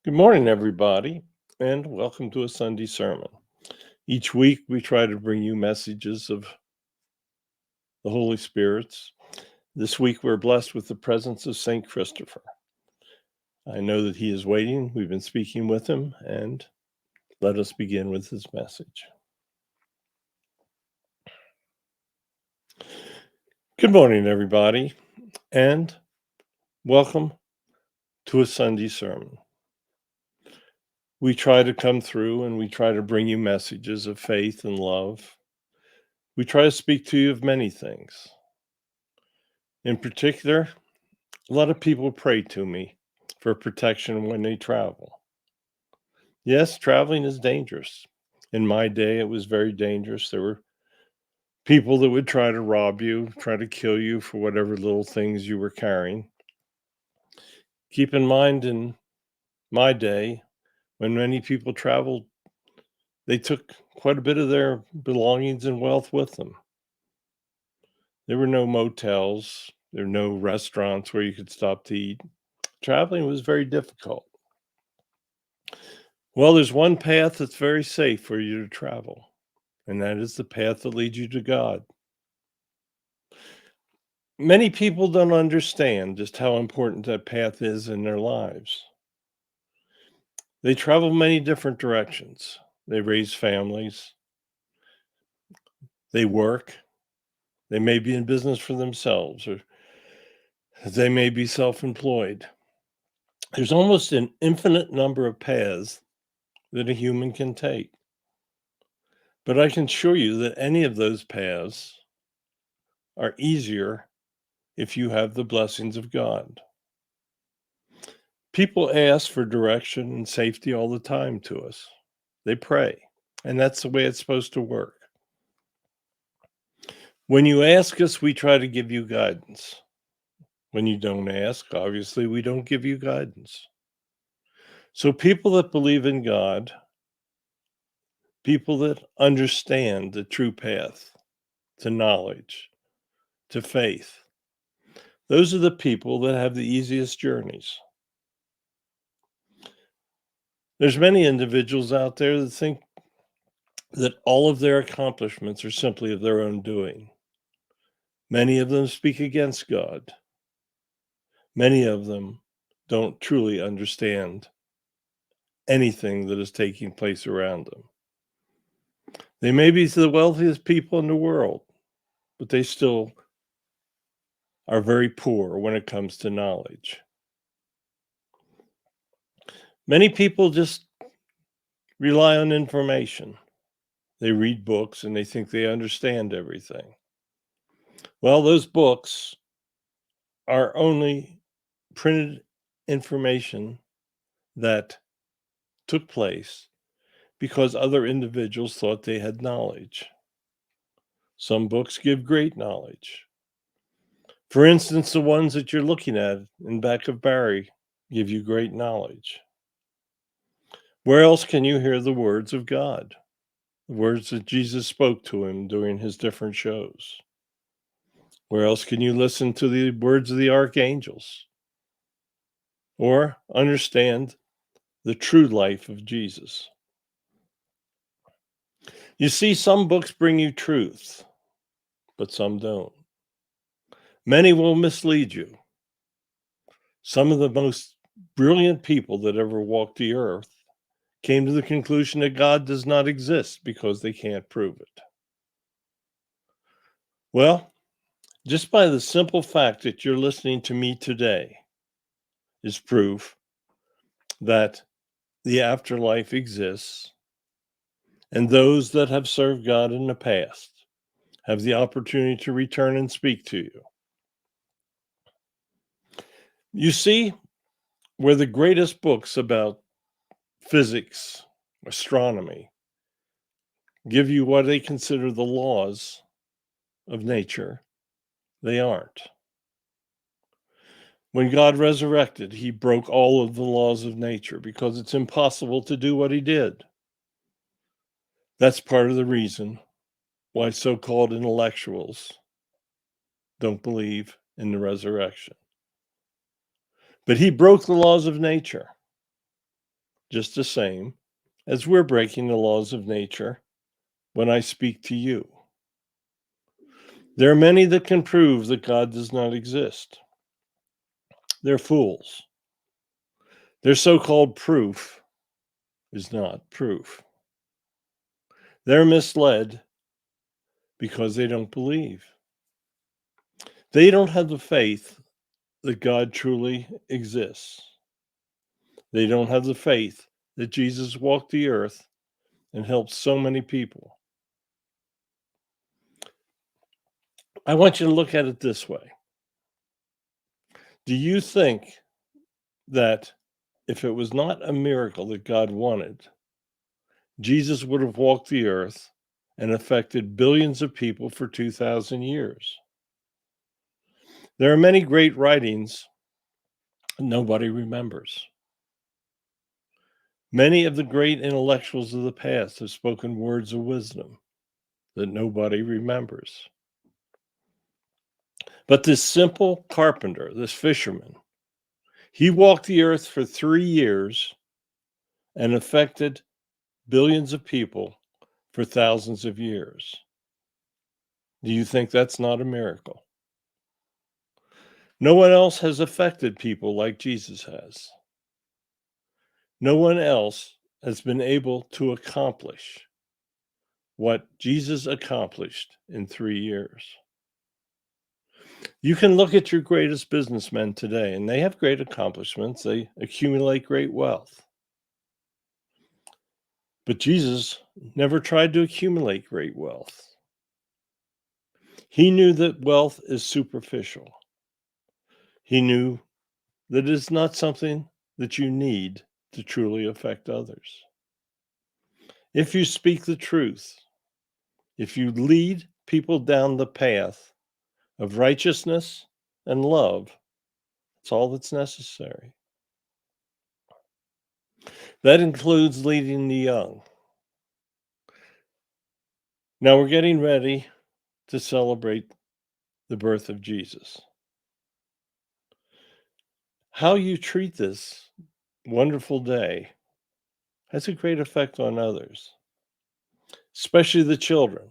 Good morning, everybody, and welcome to a Sunday sermon. Each week, we try to bring you messages of the Holy Spirits. This week, we're blessed with the presence of St. Christopher. I know that he is waiting. We've been speaking with him, and let us begin with his message. Good morning, everybody, and welcome to a Sunday sermon. We try to come through and we try to bring you messages of faith and love. We try to speak to you of many things. In particular, a lot of people pray to me for protection when they travel. Yes, traveling is dangerous. In my day, it was very dangerous. There were people that would try to rob you, try to kill you for whatever little things you were carrying. Keep in mind, in my day, when many people traveled, they took quite a bit of their belongings and wealth with them. There were no motels, there were no restaurants where you could stop to eat. Traveling was very difficult. Well, there's one path that's very safe for you to travel, and that is the path that leads you to God. Many people don't understand just how important that path is in their lives. They travel many different directions. They raise families, they work, they may be in business for themselves, or they may be self employed. There's almost an infinite number of paths that a human can take. But I can assure you that any of those paths are easier if you have the blessings of God. People ask for direction and safety all the time to us. They pray, and that's the way it's supposed to work. When you ask us, we try to give you guidance. When you don't ask, obviously, we don't give you guidance. So, people that believe in God, people that understand the true path to knowledge, to faith, those are the people that have the easiest journeys. There's many individuals out there that think that all of their accomplishments are simply of their own doing. Many of them speak against God. Many of them don't truly understand anything that is taking place around them. They may be the wealthiest people in the world, but they still are very poor when it comes to knowledge. Many people just rely on information. They read books and they think they understand everything. Well, those books are only printed information that took place because other individuals thought they had knowledge. Some books give great knowledge. For instance, the ones that you're looking at in back of Barry give you great knowledge. Where else can you hear the words of God? The words that Jesus spoke to him during his different shows. Where else can you listen to the words of the archangels or understand the true life of Jesus? You see, some books bring you truth, but some don't. Many will mislead you. Some of the most brilliant people that ever walked the earth came to the conclusion that God does not exist because they can't prove it. Well, just by the simple fact that you're listening to me today is proof that the afterlife exists, and those that have served God in the past have the opportunity to return and speak to you. You see, where the greatest books about physics, astronomy, give you what they consider the laws of nature, they aren't. When God resurrected, he broke all of the laws of nature because it's impossible to do what he did. That's part of the reason why so called intellectuals don't believe in the resurrection. But he broke the laws of nature. just the same as we're breaking the laws of nature when I speak to you. There are many that can prove that God does not exist. They're fools. Their so called proof is not proof. They're misled because they don't believe. They don't have the faith that God truly exists. They don't have the faith that Jesus walked the earth and helped so many people. I want you to look at it this way. Do you think that if it was not a miracle that God wanted, Jesus would have walked the earth and affected billions of people for 2,000 years? There are many great writings nobody remembers. Many of the great intellectuals of the past have spoken words of wisdom that nobody remembers. But this simple carpenter, this fisherman, he walked the earth for 3 years and affected billions of people for thousands of years. Do you think that's not a miracle? No one else has affected people like Jesus has. No one else has been able to accomplish what Jesus accomplished in 3 years. You can look at your greatest businessmen today, and they have great accomplishments. They accumulate great wealth. But Jesus never tried to accumulate great wealth. He knew that wealth is superficial. He knew that it is not something that you need to truly affect others. If you speak the truth, if you lead people down the path of righteousness and love, that's all that's necessary. That includes leading the young. Now we're getting ready to celebrate the birth of Jesus. How you treat this wonderful day has a great effect on others, especially the children.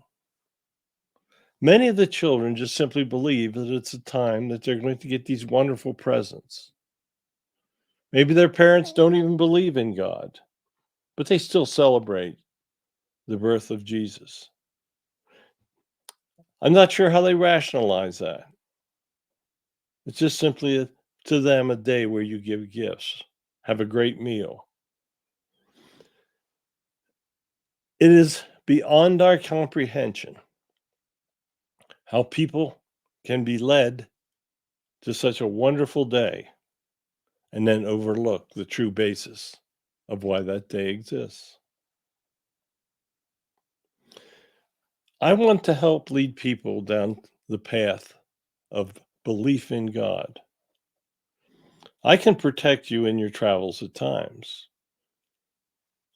Many of the children just simply believe that it's a time that they're going to get these wonderful presents. Maybe their parents don't even believe in God, but they still celebrate the birth of Jesus. I'm not sure how they rationalize that. It's just simply to them a day where you give gifts, have a great meal. It is beyond our comprehension how people can be led to such a wonderful day and then overlook the true basis of why that day exists. I want to help lead people down the path of belief in God. I can protect you in your travels at times.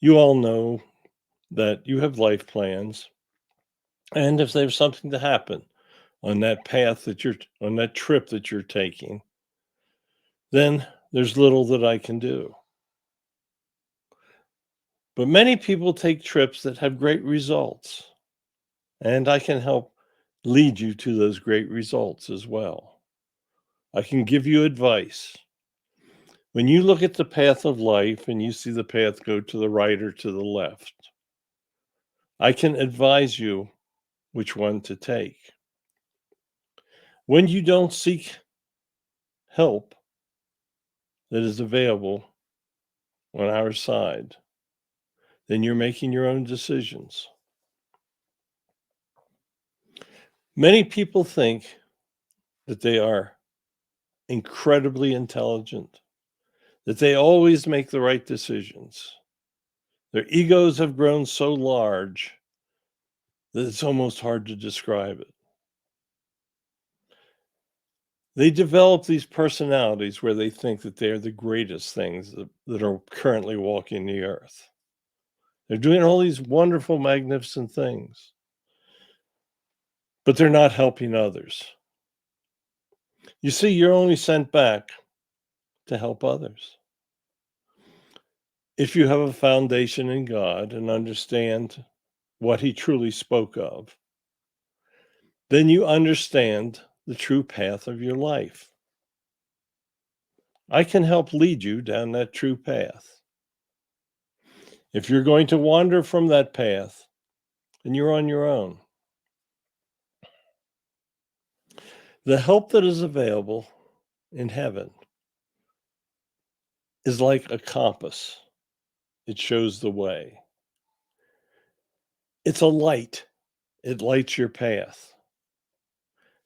You all know that you have life plans, and if there's something to happen on that path that you're on that trip that you're taking, then there's little that I can do. But many people take trips that have great results, and I can help lead you to those great results as well. I can give you advice. When you look at the path of life and you see the path go to the right or to the left, I can advise you which one to take. When you don't seek help that is available on our side, then you're making your own decisions. Many people think that they are incredibly intelligent, that they always make the right decisions. Their egos have grown so large that it's almost hard to describe it. They develop these personalities where they think that they are the greatest things that are currently walking the earth. They're doing all these wonderful, magnificent things, but they're not helping others. You see, you're only sent back to help others. If you have a foundation in God and understand what he truly spoke of, then you understand the true path of your life. I can help lead you down that true path. If you're going to wander from that path, then you're on your own. The help that is available in heaven is like a compass. It shows the way. It's a light. It lights your path.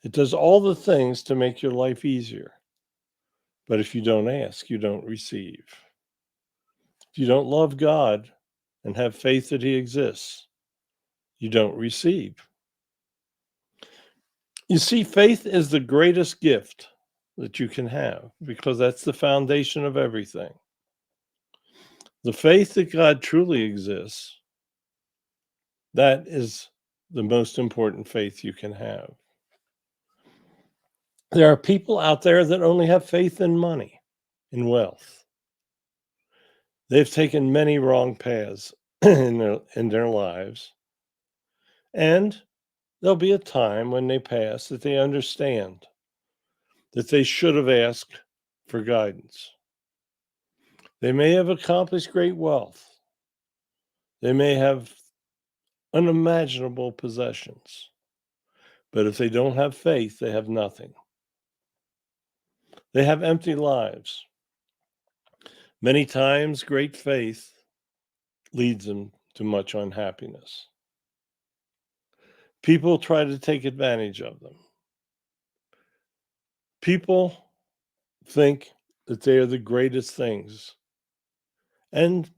It does all the things to make your life easier. But if you don't ask, you don't receive. If you don't love God and have faith that he exists, you don't receive. You see, faith is the greatest gift that you can have because that's the foundation of everything. The faith that God truly exists, that is the most important faith you can have. There are people out there that only have faith in money, in wealth. They've taken many wrong paths in their lives. And there'll be a time when they pass that they understand that they should have asked for guidance. They may have accomplished great wealth. They may have unimaginable possessions. But if they don't have faith, they have nothing. They have empty lives. Many times, great faith leads them to much unhappiness. People try to take advantage of them. People think that they are the greatest things, and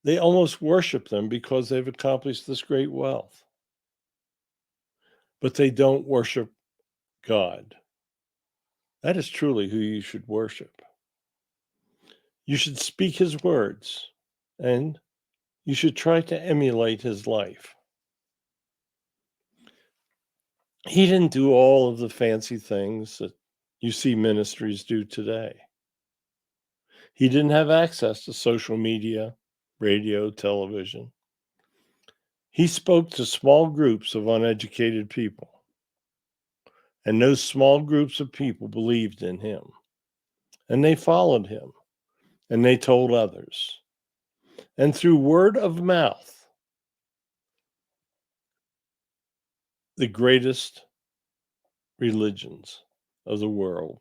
they almost worship them because they've accomplished this great wealth. But they don't worship God. That is truly who you should worship. You should speak his words, and you should try to emulate his life. He didn't do all of the fancy things that you see ministries do today. He didn't have access to social media, radio, television. He spoke to small groups of uneducated people, and those small groups of people believed in him, and they followed him, and they told others. And through word of mouth, the greatest religions of the world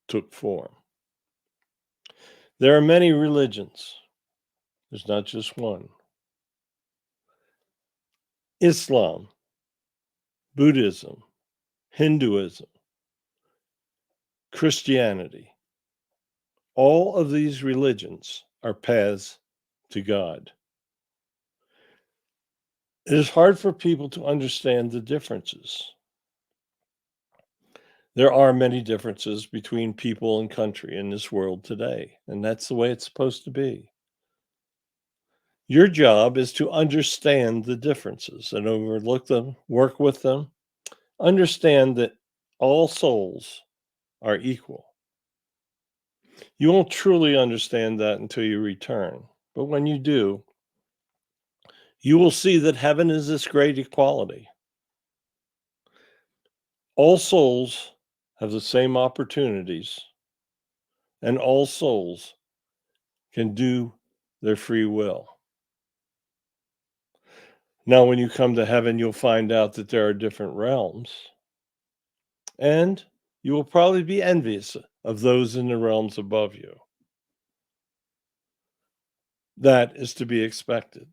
took form. There are many religions. There's not just one. Islam, Buddhism, Hinduism, Christianity. All of these religions are paths to God. It is hard for people to understand the differences. There are many differences between people and country in this world today, and that's the way it's supposed to be. Your job is to understand the differences and overlook them, work with them, understand that all souls are equal. You won't truly understand that until you return. But when you do, you will see that heaven is this great equality. All souls have the same opportunities, and all souls can do their free will. Now, when you come to heaven, you'll find out that there are different realms, and you will probably be envious of those in the realms above you. That is to be expected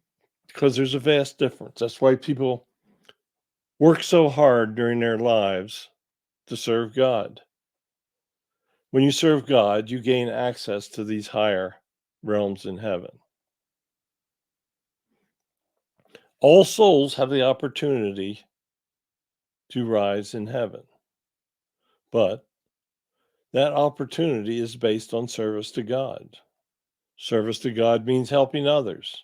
because there's a vast difference. That's why people work so hard during their lives to serve God. When you serve God, you gain access to these higher realms in heaven. All souls have the opportunity to rise in heaven, but that opportunity is based on service to God. Service to God means helping others.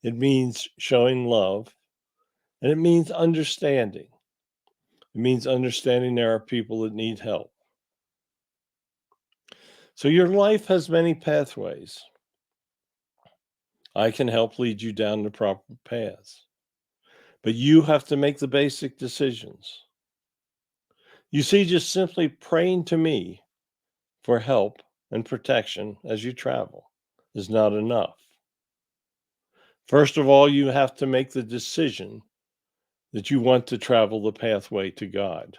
It means showing love, and it means understanding. It means understanding there are people that need help. So your life has many pathways. I can help lead you down the proper paths. But you have to make the basic decisions. You see, just simply praying to me for help and protection as you travel is not enough. First of all, you have to make the decision that you want to travel the pathway to God.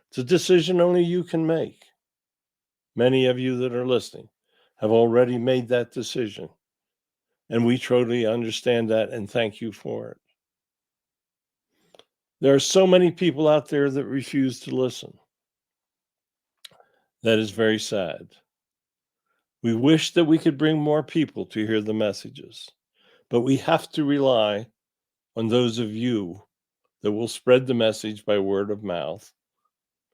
It's a decision only you can make. Many of you that are listening have already made that decision, and we truly understand that and thank you for it. There are so many people out there that refuse to listen. That is very sad. We wish that we could bring more people to hear the messages, but we have to rely on those of you that will spread the message by word of mouth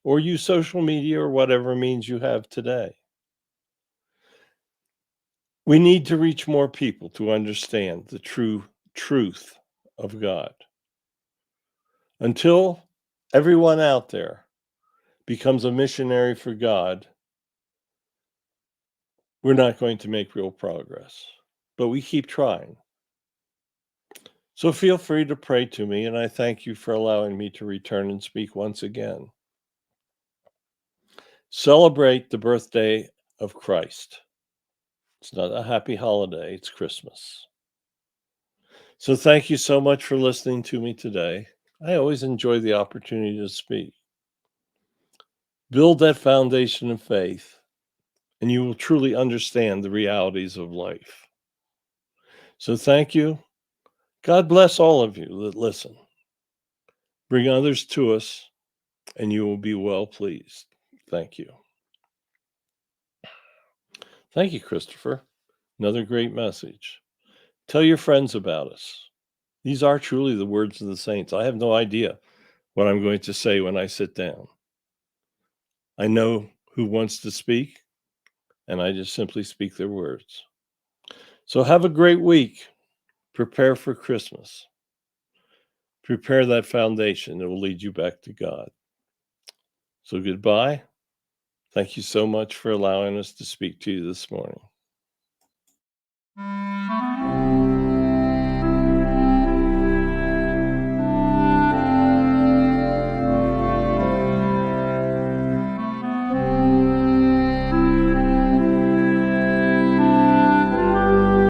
or use social media or whatever means you have today. We need to reach more people to understand the true truth of God. Until everyone out there becomes a missionary for God, we're not going to make real progress. But we keep trying. So feel free to pray to me, and I thank you for allowing me to return and speak once again. Celebrate the birthday of Christ. It's not a happy holiday, it's Christmas. So thank you so much for listening to me today. I always enjoy the opportunity to speak. Build that foundation of faith, and you will truly understand the realities of life. So thank you. God bless all of you that listen. Bring others to us, and you will be well pleased. Thank you. Thank you, Christopher. Another great message. Tell your friends about us. These are truly the words of the saints. I have no idea what I'm going to say when I sit down. I know who wants to speak, and I just simply speak their words. So have a great week. Prepare for Christmas. Prepare that foundation that will lead you back to God. So goodbye. Thank you so much for allowing us to speak to you this morning.